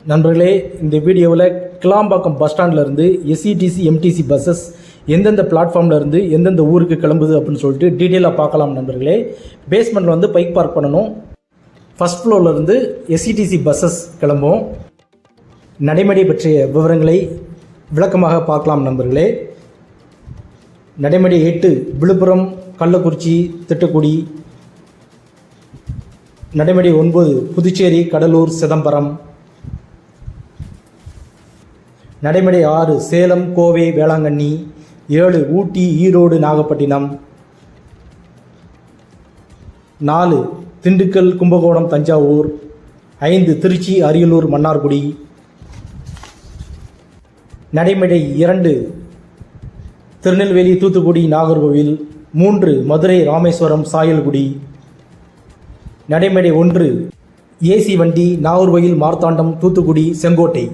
நண்பர்களே, இந்த வீடியோவில் கிளாம்பாக்கம் பஸ் ஸ்டாண்ட்லேருந்து எஸ்இடிசி எம்டிசி பஸ்ஸஸ் எந்தெந்த பிளாட்ஃபார்ம்லேருந்து எந்தெந்த ஊருக்கு கிளம்புது அப்படின்னு சொல்லிட்டு டீட்டெயிலாக பார்க்கலாம் நண்பர்களே. பேஸ்மெண்ட்டில் வந்து பைக் பார்க் பண்ணணும். ஃபஸ்ட் ஃப்ளோர்லேருந்து எஸ்இடிசி பஸ்ஸஸ் கிளம்பும். நடைமேடை பற்றிய விவரங்களை விளக்கமாக பார்க்கலாம் நண்பர்களே. நடைமேடை 8 விழுப்புரம், கள்ளக்குறிச்சி, திட்டக்குடி. நடைமேடை 9 புதுச்சேரி, கடலூர், சிதம்பரம். நடைமேடை 6 சேலம், கோவை, வேளாங்கண்ணி. 7 ஊட்டி, ஈரோடு, நாகப்பட்டினம். 4 திண்டுக்கல், கும்பகோணம், தஞ்சாவூர். 5 திருச்சி, அரியலூர், மன்னார்குடி. நடைமேடை 2 திருநெல்வேலி, தூத்துக்குடி, நாகர்கோவில். 3 மதுரை, ராமேஸ்வரம், சாயல்குடி. நடைமேடை 1 ஏசி வண்டி நாகர்கோவில், மார்த்தாண்டம், தூத்துக்குடி, செங்கோட்டை.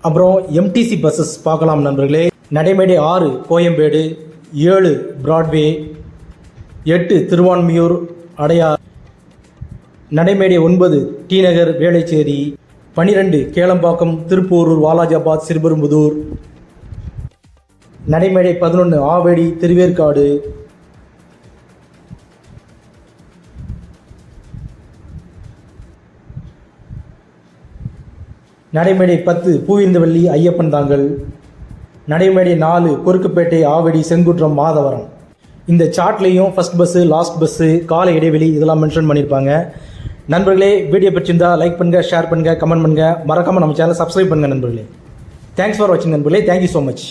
அப்புறம் எம்டிசி பஸ்ஸஸ் பார்க்கலாம் நண்பர்களே. நடைமேடை 6 கோயம்பேடு. 7 பிராட்வே. 8 திருவான்மியூர், அடையார். நடைமேடை 9 டி நகர், வேளச்சேரி. 12 கேளம்பாக்கம், திருப்பூரூர், வாலாஜாபாத், சிறுபெரும்புதூர். நடைமேடை 11 ஆவடி, திருவேற்காடு. நடைமேடை 10 பூவிருந்தவல்லி, ஐயப்பன் தாங்கல். நடைமேடை 4 கொருக்குப்பேட்டை, ஆவடி, செங்குன்றம், மாதவரம். இந்த சார்ட்லேயும் ஃபஸ்ட் பஸ்ஸு, லாஸ்ட் பஸ்ஸு, கால இடைவெளி இதெல்லாம் மென்ஷன் பண்ணியிருப்பாங்க. நண்பர்களே, வீடியோ பிடிச்சிருந்தா லைக் பண்ணுங்கள், ஷேர் பண்ணுங்கள், கமெண்ட் பண்ணுங்கள். மறக்காமல் நம்ம சேனலை சப்ஸ்கிரைப் பண்ணுங்கள் நண்பர்களே. தேங்க்ஸ் ஃபார் வாட்சிங் நண்பர்களே. Thank you so much.